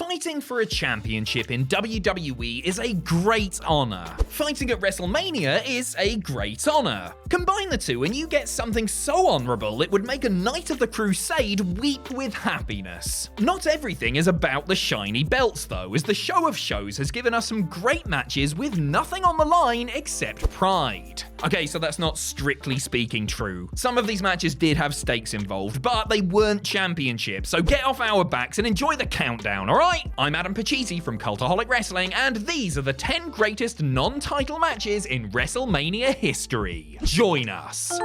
Fighting for a championship in WWE is a great honor. Fighting at WrestleMania is a great honor. Combine the two and you get something so honorable it would make a Knight of the Crusade weep with happiness. Not everything is about the shiny belts though, as the show of shows has given us some great matches with nothing on the line except pride. Okay, so that's not strictly speaking true. Some of these matches did have stakes involved, but they weren't championships, so get off our backs and enjoy the countdown, alright? I'm Adam Pachisi from Cultaholic Wrestling, and these are the 10 greatest non-title matches in WrestleMania history. Join us!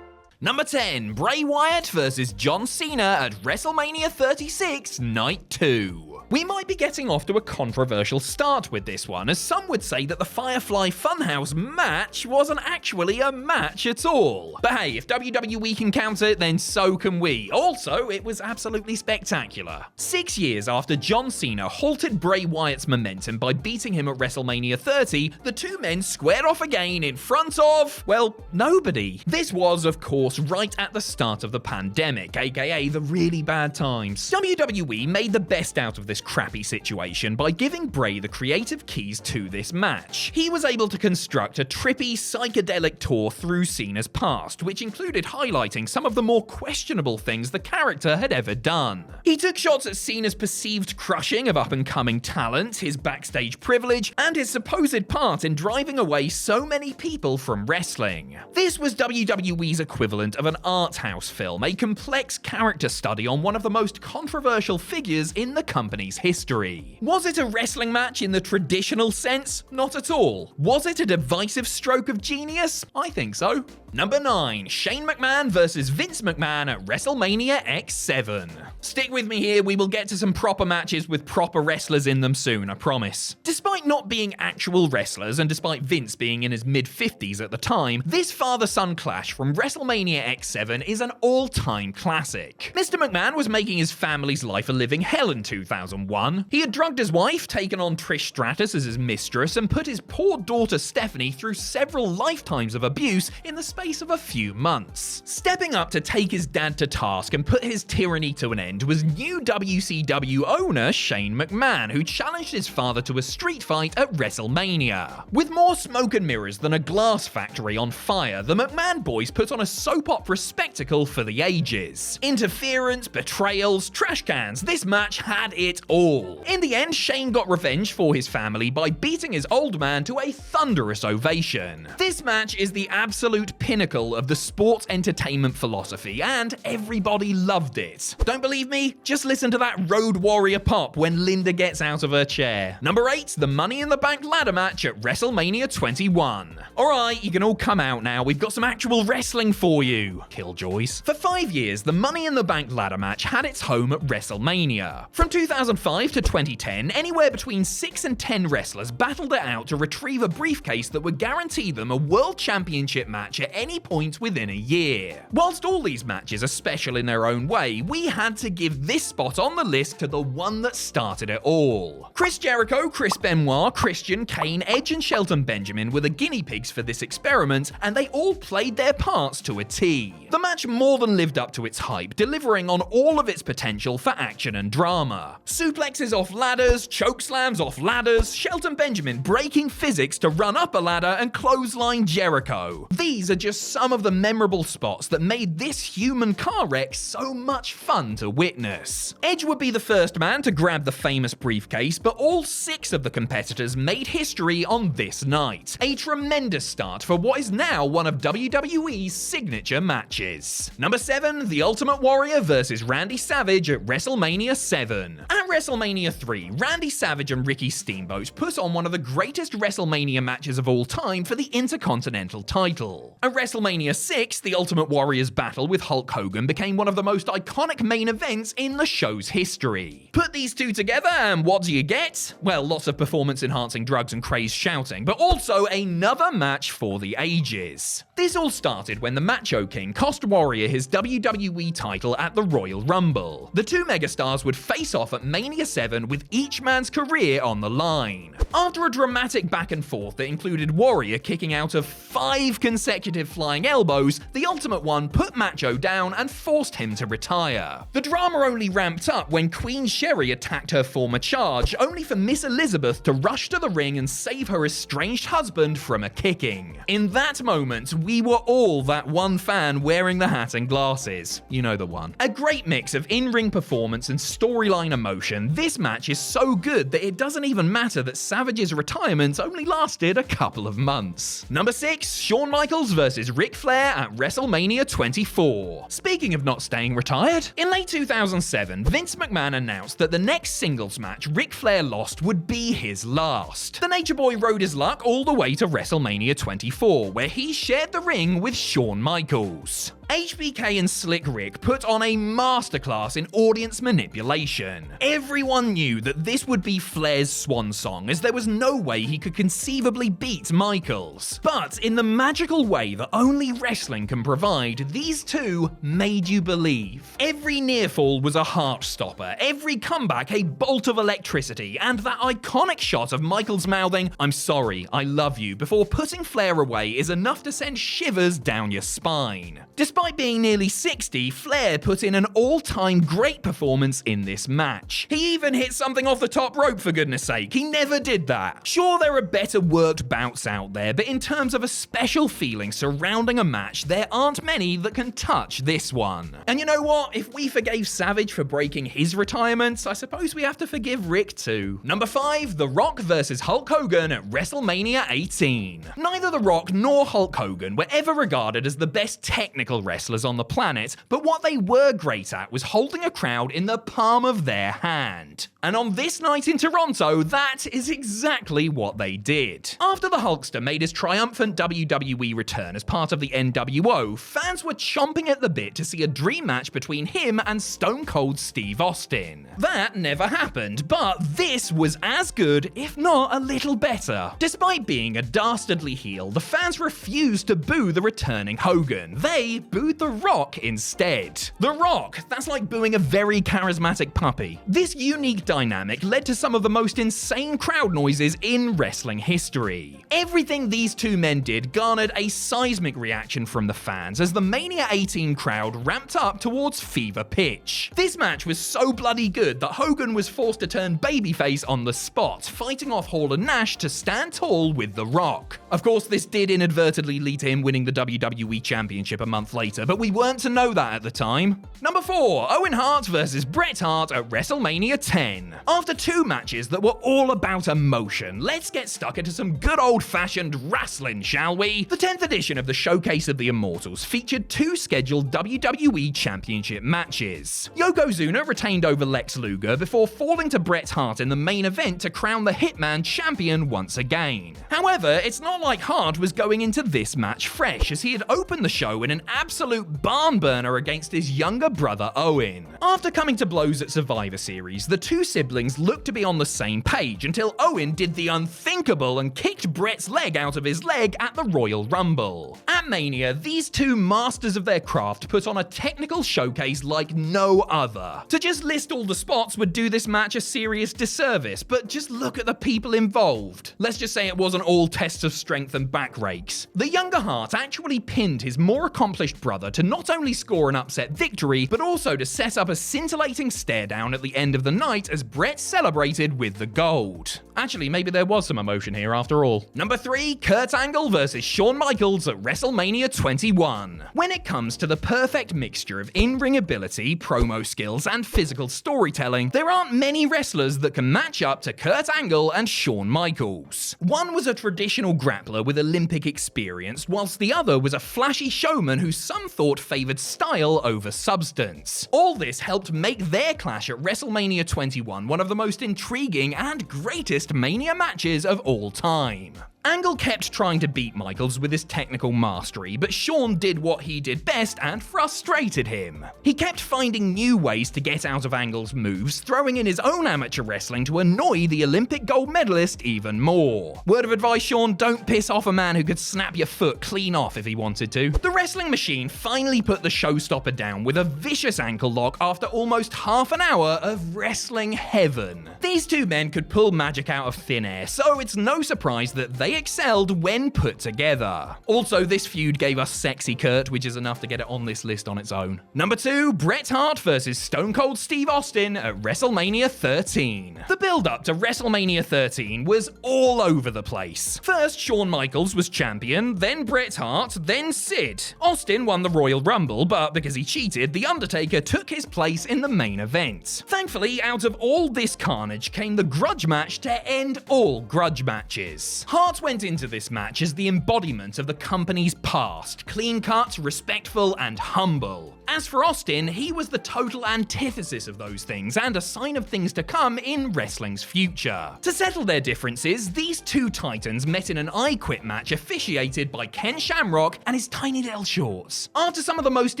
Number 10, Bray Wyatt vs John Cena at WrestleMania 36, Night 2. We might be getting off to a controversial start with this one, as some would say that the Firefly Funhouse match wasn't actually a match at all. But hey, if WWE can count it, then so can we. Also, it was absolutely spectacular. 6 years after John Cena halted Bray Wyatt's momentum by beating him at WrestleMania 30, the two men squared off again in front of, well, nobody. This was, of course, right at the start of the pandemic, aka the really bad times. WWE made the best out of this crappy situation by giving Bray the creative keys to this match. He was able to construct a trippy, psychedelic tour through Cena's past, which included highlighting some of the more questionable things the character had ever done. He took shots at Cena's perceived crushing of up-and-coming talent, his backstage privilege, and his supposed part in driving away so many people from wrestling. This was WWE's equivalent of an art house film, a complex character study on one of the most controversial figures in the company's history. Was it a wrestling match in the traditional sense? Not at all. Was it a divisive stroke of genius? I think so. Number 9, Shane McMahon vs Vince McMahon at WrestleMania X7. Stick with me here, we will get to some proper matches with proper wrestlers in them soon, I promise. Despite not being actual wrestlers, and despite Vince being in his mid-50s at the time, this father-son clash from WrestleMania X7 is an all-time classic. Mr. McMahon was making his family's life a living hell in 2001. He had drugged his wife, taken on Trish Stratus as his mistress, and put his poor daughter Stephanie through several lifetimes of abuse in the space of a few months. Stepping up to take his dad to task and put his tyranny to an end was new WCW owner Shane McMahon, who challenged his father to a street fight at WrestleMania. With more smoke and mirrors than a glass factory on fire, the McMahon boys put on a soap opera spectacle for the ages. Interference, betrayals, trash cans, this match had it all. In the end, Shane got revenge for his family by beating his old man to a thunderous ovation. This match is the absolute pinnacle of the sports entertainment philosophy, and everybody loved it. Don't believe me? Just listen to that Road Warrior pop when Linda gets out of her chair. Number 8, the Money in the Bank ladder match at WrestleMania 21. Alright, you can all come out now, we've got some actual wrestling for you, killjoys. For 5 years, the Money in the Bank ladder match had its home at WrestleMania. From 2005 to 2010, anywhere between 6 and 10 wrestlers battled it out to retrieve a briefcase that would guarantee them a World Championship match at any point within a year. Whilst all these matches are special in their own way, we had to give this spot on the list to the one that started it all. Chris Jericho, Chris Benoit, Christian, Kane, Edge and Shelton Benjamin were the guinea pigs for this experiment, and they all played their parts to a T. The match more than lived up to its hype, delivering on all of its potential for action and drama. Suplexes off ladders, chokeslams off ladders, Shelton Benjamin breaking physics to run up a ladder and clothesline Jericho. These are just some of the memorable spots that made this human car wreck so much fun to witness. Edge would be the first man to grab the famous briefcase, but all 6 of the competitors made history on this night. A tremendous start for what is now one of WWE's signature matches. Number 7, The Ultimate Warrior vs Randy Savage at WrestleMania 7. At WrestleMania 3, Randy Savage and Ricky Steamboat put on one of the greatest WrestleMania matches of all time for the Intercontinental title. At WrestleMania 6, The Ultimate Warrior's battle with Hulk Hogan became one of the most iconic main events in the show's history. Put these two together and what do you get? Well, lots of performance-enhancing drugs and crazed shouting, but also another match for the ages. This all started when the Macho King cost Warrior his WWE title at the Royal Rumble. The two megastars would face off at Mania 7 with each man's career on the line. After a dramatic back and forth that included Warrior kicking out of 5 consecutive flying elbows, the Ultimate One put Macho down and forced him to retire. The drama only ramped up when Queen Sherry attacked her former charge, only for Miss Elizabeth to rush to the ring and save her estranged husband from a kicking. In that moment, we were all that one fan wearing the hat and glasses. You know the one. A great mix of in-ring performance and storyline emotion, this match is so good that it doesn't even matter that Savage's retirement only lasted a couple of months. Number 6, Shawn Michaels vs Ric Flair at WrestleMania 24. Speaking of not staying retired, in late 2007, Vince McMahon announced that the next singles match Ric Flair lost would be his last. The Nature Boy rode his luck all the way to WrestleMania 24, where he shared the ring with Shawn Michaels. HBK and Slick Rick put on a masterclass in audience manipulation. Everyone knew that this would be Flair's swan song, as there was no way he could conceivably beat Michaels. But in the magical way that only wrestling can provide, these two made you believe. Every near fall was a heart stopper, every comeback a bolt of electricity, and that iconic shot of Michaels mouthing, "I'm sorry, I love you," before putting Flair away is enough to send shivers down your spine. Despite being nearly 60, Flair put in an all-time great performance in this match. He even hit something off the top rope, for goodness sake. He never did that. Sure, there are better worked bouts out there, but in terms of a special feeling surrounding a match, there aren't many that can touch this one. And you know what? If we forgave Savage for breaking his retirement, I suppose we have to forgive Rick too. Number 5, The Rock vs Hulk Hogan at WrestleMania 18. Neither The Rock nor Hulk Hogan were ever regarded as the best technical wrestlers on the planet, but what they were great at was holding a crowd in the palm of their hand. And on this night in Toronto, that is exactly what they did. After the Hulkster made his triumphant WWE return as part of the NWO, fans were chomping at the bit to see a dream match between him and Stone Cold Steve Austin. That never happened, but this was as good, if not a little better. Despite being a dastardly heel, the fans refused to boo the returning Hogan. They booed The Rock instead. The Rock, that's like booing a very charismatic puppy. This unique dynamic led to some of the most insane crowd noises in wrestling history. Everything these two men did garnered a seismic reaction from the fans as the Mania 18 crowd ramped up towards fever pitch. This match was so bloody good that Hogan was forced to turn babyface on the spot, fighting off Hall and Nash to stand tall with The Rock. Of course, this did inadvertently lead to him winning the WWE Championship a month later, but we weren't to know that at the time. Number 4, Owen Hart vs Bret Hart at WrestleMania 10. After 2 matches that were all about emotion, let's get stuck into some good old-fashioned wrestling, shall we? The 10th edition of the Showcase of the Immortals featured 2 scheduled WWE Championship matches. Yokozuna retained over Lex Luger before falling to Bret Hart in the main event to crown the Hitman champion once again. However, it's not like Hart was going into this match fresh, as he had opened the show in an absolute barn burner against his younger brother Owen. After coming to blows at Survivor Series, the two siblings looked to be on the same page until Owen did the unthinkable and kicked Bret's leg out of his leg at the Royal Rumble. At Mania, these two masters of their craft put on a technical showcase like no other. To just list all the spots would do this match a serious disservice, but just look at the people involved. Let's just say it wasn't all tests of strength and back rakes. The younger Hart actually pinned his more accomplished brother to not only score an upset victory, but also to set up a scintillating stare down at the end of the night as Bret celebrated with the gold. Actually, maybe there was some emotion here after all. Number 3, Kurt Angle vs Shawn Michaels at WrestleMania 21. When it comes to the perfect mixture of in-ring ability, promo skills, and physical storytelling, there aren't many wrestlers that can match up to Kurt Angle and Shawn Michaels. One was a traditional grappler with Olympic experience, whilst the other was a flashy showman who some thought favored style over substance. All this helped make their clash at WrestleMania 21 one of the most intriguing and greatest Mania matches of all time. Angle kept trying to beat Michaels with his technical mastery, but Shawn did what he did best and frustrated him. He kept finding new ways to get out of Angle's moves, throwing in his own amateur wrestling to annoy the Olympic gold medalist even more. Word of advice, Shawn, don't piss off a man who could snap your foot clean off if he wanted to. The wrestling machine finally put the showstopper down with a vicious ankle lock after almost half an hour of wrestling heaven. These two men could pull magic out of thin air, so it's no surprise that they excelled when put together. Also, this feud gave us Sexy Kurt, which is enough to get it on this list on its own. Number 2, Bret Hart versus Stone Cold Steve Austin at WrestleMania 13. The build-up to WrestleMania 13 was all over the place. First, Shawn Michaels was champion, then Bret Hart, then Sid. Austin won the Royal Rumble, but because he cheated, The Undertaker took his place in the main event. Thankfully, out of all this carnage came the grudge match to end all grudge matches. Hart went into this match as the embodiment of the company's past, clean-cut, respectful, and humble. As for Austin, he was the total antithesis of those things and a sign of things to come in wrestling's future. To settle their differences, these two titans met in an I Quit match officiated by Ken Shamrock and his tiny little shorts. After some of the most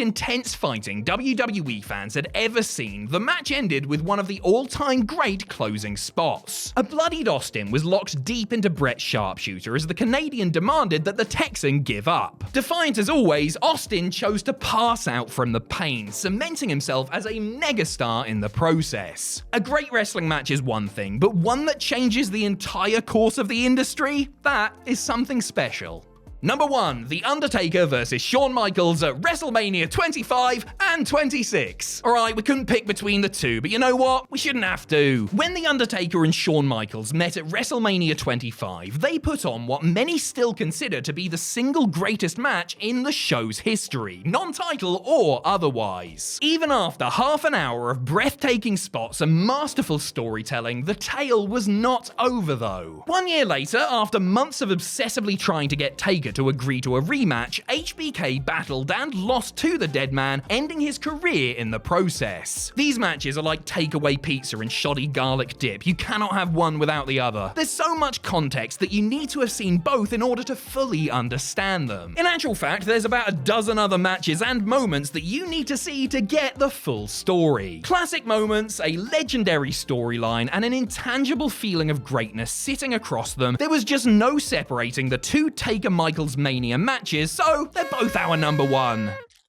intense fighting WWE fans had ever seen, the match ended with one of the all-time great closing spots. A bloodied Austin was locked deep into Bret's sharpshooter as the Canadian demanded that the Texan give up. Defiant as always, Austin chose to pass out from the pain, cementing himself as a megastar in the process. A great wrestling match is one thing, but one that changes the entire course of the industry? That is something special. Number 1, The Undertaker versus Shawn Michaels at WrestleMania 25 and 26. Alright, we couldn't pick between the two, but you know what? We shouldn't have to. When The Undertaker and Shawn Michaels met at WrestleMania 25, they put on what many still consider to be the single greatest match in the show's history, non-title or otherwise. Even after half an hour of breathtaking spots and masterful storytelling, the tale was not over though. 1 year later, after months of obsessively trying to get Taker to agree to a rematch, HBK battled and lost to the dead man, ending his career in the process. These matches are like takeaway pizza and shoddy garlic dip. You cannot have one without the other. There's so much context that you need to have seen both in order to fully understand them. In actual fact, there's about a dozen other matches and moments that you need to see to get the full story. Classic moments, a legendary storyline, and an intangible feeling of greatness sitting across them. There was just no separating the two Taker Michaels Mania matches, so they're both our number 1.